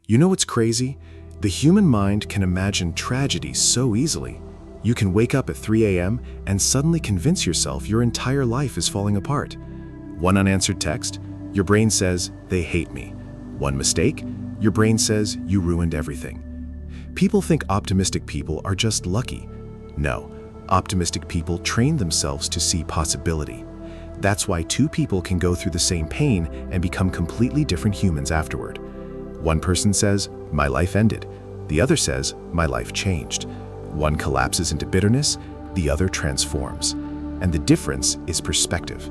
You know what's crazy? The human mind can imagine tragedy so easily. You can wake up at 3 a.m. and suddenly convince yourself your entire life is falling apart. One unanswered text, your brain says, they hate me. One mistake, your brain says, you ruined everything. People think optimistic people are just lucky. No, optimistic people train themselves to see possibility. That's why two people can go through the same pain and become completely different humans afterward. One person says, my life ended. The other says, my life changed. One collapses into bitterness, the other transforms. And the difference is perspective.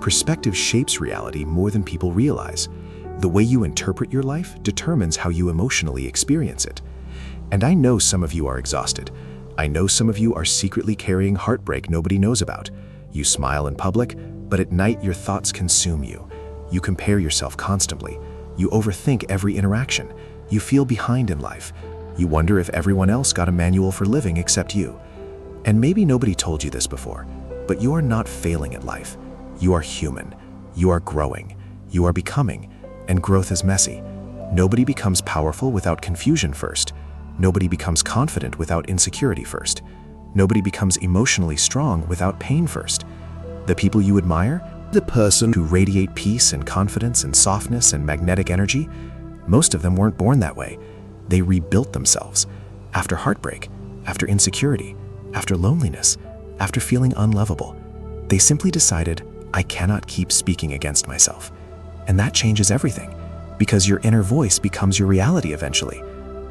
Perspective shapes reality more than people realize. The way you interpret your life determines how you emotionally experience it. And I know some of you are exhausted. I know some of you are secretly carrying heartbreak nobody knows about. You smile in public, but at night your thoughts consume you. You compare yourself constantly. You overthink every interaction. You feel behind in life. You wonder if everyone else got a manual for living except you. And maybe nobody told you this before, but you are not failing at life. You are human. You are growing. You are becoming. And growth is messy. Nobody becomes powerful without confusion first. Nobody becomes confident without insecurity first. Nobody becomes emotionally strong without pain first. The people you admire, the person who radiate peace and confidence and softness and magnetic energy, most of them weren't born that way. They rebuilt themselves after heartbreak, after insecurity, after loneliness, after feeling unlovable. They simply decided, I cannot keep speaking against myself. And that changes everything, because your inner voice becomes your reality eventually.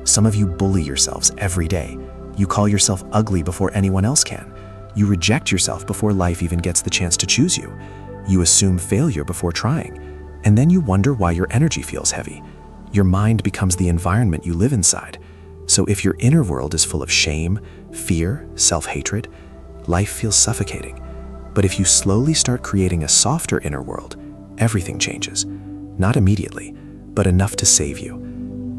Some of you bully yourselves every day. You call yourself ugly before anyone else can. You reject yourself before life even gets the chance to choose you. You assume failure before trying. And then you wonder why your energy feels heavy. Your mind becomes the environment you live inside. So if your inner world is full of shame, fear, self-hatred, life feels suffocating. But if you slowly start creating a softer inner world, everything changes. Not immediately, but enough to save you.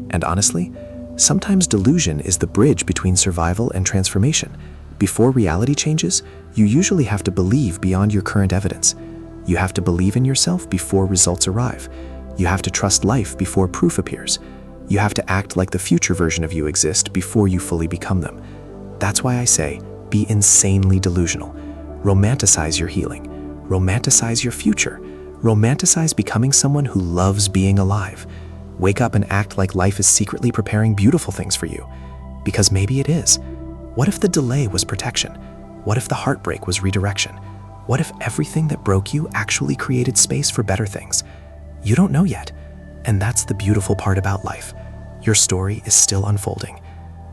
And honestly, sometimes delusion is the bridge between survival and transformation. Before reality changes, you usually have to believe beyond your current evidence. You have to believe in yourself before results arrive. You have to trust life before proof appears. You have to act like the future version of you exists before you fully become them. That's why I say, be insanely delusional. Romanticize your healing. Romanticize your future. Romanticize becoming someone who loves being alive. Wake up and act like life is secretly preparing beautiful things for you. Because maybe it is. What if the delay was protection? What if the heartbreak was redirection? What if everything that broke you actually created space for better things? You don't know yet. And that's the beautiful part about life. Your story is still unfolding.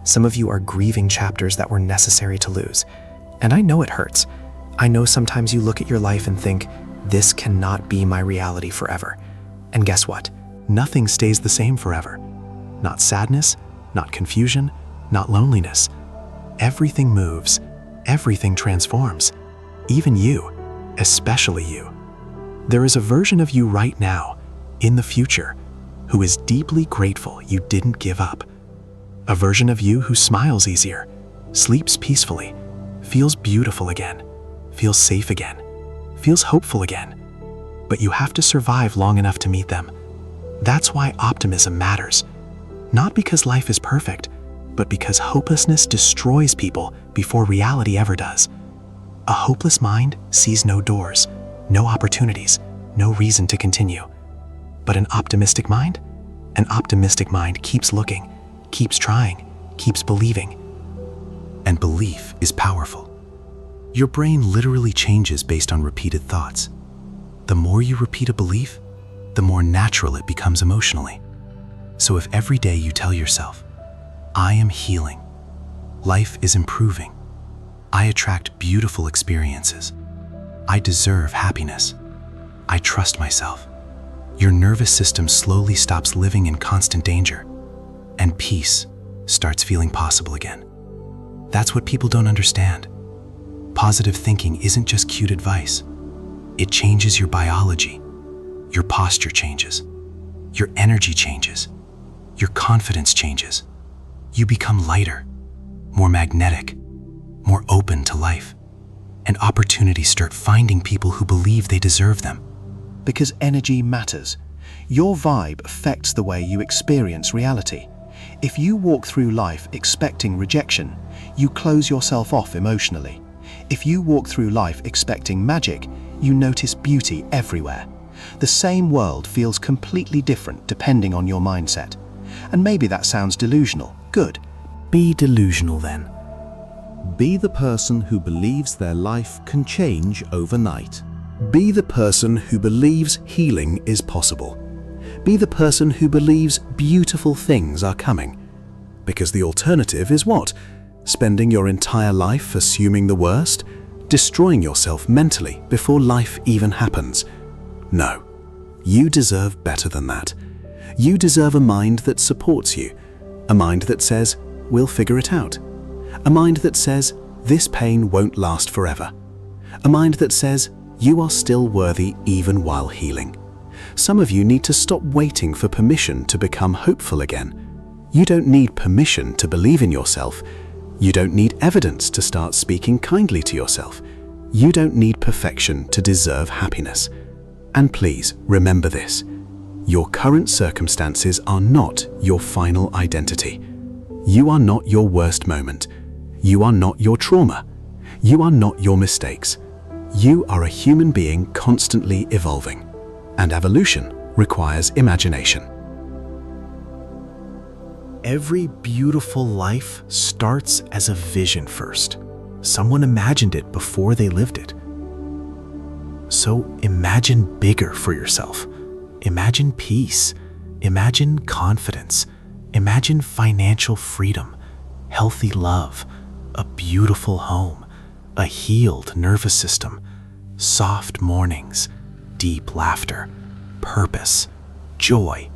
Some of you are grieving chapters that were necessary to lose. And I know it hurts. I know sometimes you look at your life and think, this cannot be my reality forever. And guess what? Nothing stays the same forever. Not sadness, not confusion, not loneliness. Everything moves, everything transforms. Even you, especially you. There is a version of you right now, in the future, who is deeply grateful you didn't give up. A version of you who smiles easier, sleeps peacefully, feels beautiful again, feels safe again, feels hopeful again. But you have to survive long enough to meet them. That's why optimism matters. Not because life is perfect, but because hopelessness destroys people before reality ever does. A hopeless mind sees no doors, no opportunities, no reason to continue. But an optimistic mind keeps looking, keeps trying, keeps believing. And belief is powerful. Your brain literally changes based on repeated thoughts. The more you repeat a belief, the more natural it becomes emotionally. So if every day you tell yourself, I am healing, life is improving, I attract beautiful experiences, I deserve happiness, I trust myself, your nervous system slowly stops living in constant danger, and peace starts feeling possible again. That's what people don't understand. Positive thinking isn't just cute advice. It changes your biology. Your posture changes. Your energy changes. Your confidence changes. You become lighter, more magnetic, more open to life. And opportunities start finding people who believe they deserve them. Because energy matters. Your vibe affects the way you experience reality. If you walk through life expecting rejection, you close yourself off emotionally. If you walk through life expecting magic, you notice beauty everywhere. The same world feels completely different depending on your mindset. And maybe that sounds delusional. Good. Be delusional then. Be the person who believes their life can change overnight. Be the person who believes healing is possible. Be the person who believes beautiful things are coming. Because the alternative is what? Spending your entire life assuming the worst? Destroying yourself mentally before life even happens? No. You deserve better than that. You deserve a mind that supports you. A mind that says, we'll figure it out. A mind that says, this pain won't last forever. A mind that says, you are still worthy even while healing. Some of you need to stop waiting for permission to become hopeful again. You don't need permission to believe in yourself. You don't need evidence to start speaking kindly to yourself. You don't need perfection to deserve happiness. And please remember this. Your current circumstances are not your final identity. You are not your worst moment. You are not your trauma. You are not your mistakes. You are a human being constantly evolving. And evolution requires imagination. Every beautiful life starts as a vision first. Someone imagined it before they lived it. So imagine bigger for yourself. Imagine peace. Imagine confidence. Imagine financial freedom, healthy love, a beautiful home, a healed nervous system, soft mornings, deep laughter, purpose, joy.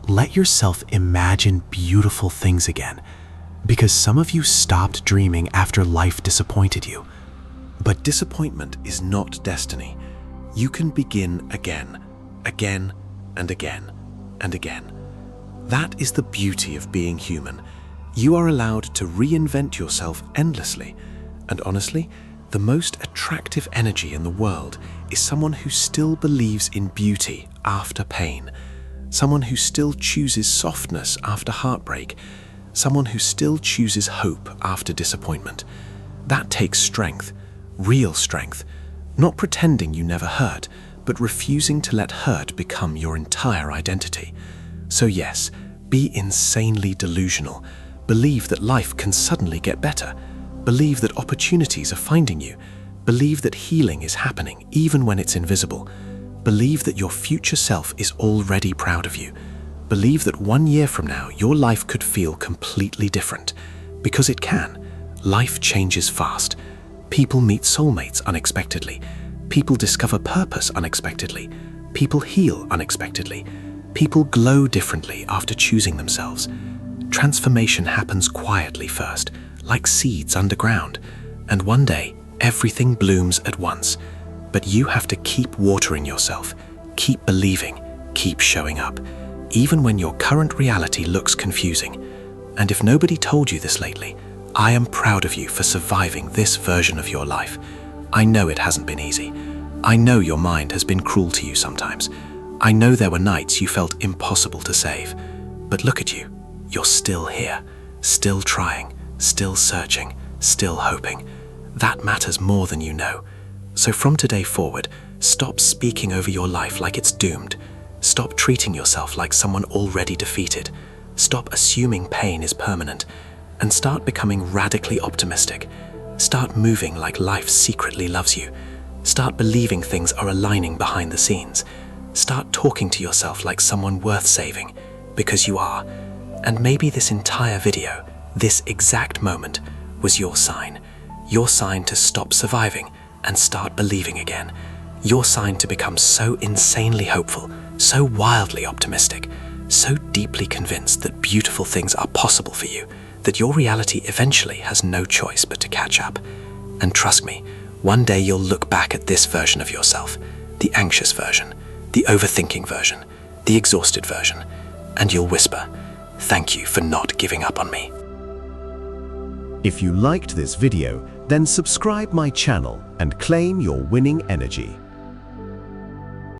Let yourself imagine beautiful things again, because some of you stopped dreaming after life disappointed you. But disappointment is not destiny. You can begin again, again, and again, and again. That is the beauty of being human. You are allowed to reinvent yourself endlessly. And honestly, the most attractive energy in the world is someone who still believes in beauty after pain. Someone who still chooses softness after heartbreak. Someone who still chooses hope after disappointment. That takes strength, real strength. Not pretending you never hurt, but refusing to let hurt become your entire identity. So yes, be insanely delusional. Believe that life can suddenly get better. Believe that opportunities are finding you. Believe that healing is happening even when it's invisible. Believe that your future self is already proud of you. Believe that 1 year from now, your life could feel completely different. Because it can. Life changes fast. People meet soulmates unexpectedly. People discover purpose unexpectedly. People heal unexpectedly. People glow differently after choosing themselves. Transformation happens quietly first, like seeds underground. And one day, everything blooms at once. But you have to keep watering yourself, keep believing, keep showing up, even when your current reality looks confusing. And if nobody told you this lately, I am proud of you for surviving this version of your life. I know it hasn't been easy. I know your mind has been cruel to you sometimes. I know there were nights you felt impossible to save. But look at you. You're still here, still trying, still searching, still hoping. That matters more than you know. So from today forward, stop speaking over your life like it's doomed. Stop treating yourself like someone already defeated. Stop assuming pain is permanent. And start becoming radically optimistic. Start moving like life secretly loves you. Start believing things are aligning behind the scenes. Start talking to yourself like someone worth saving, because you are. And maybe this entire video, this exact moment, was your sign. Your sign to stop surviving and start believing again. Your sign to become so insanely hopeful, so wildly optimistic, so deeply convinced that beautiful things are possible for you, that your reality eventually has no choice but to catch up. And trust me, one day you'll look back at this version of yourself, the anxious version, the overthinking version, the exhausted version, and you'll whisper, "Thank you for not giving up on me." If you liked this video, then subscribe my channel and claim your winning energy.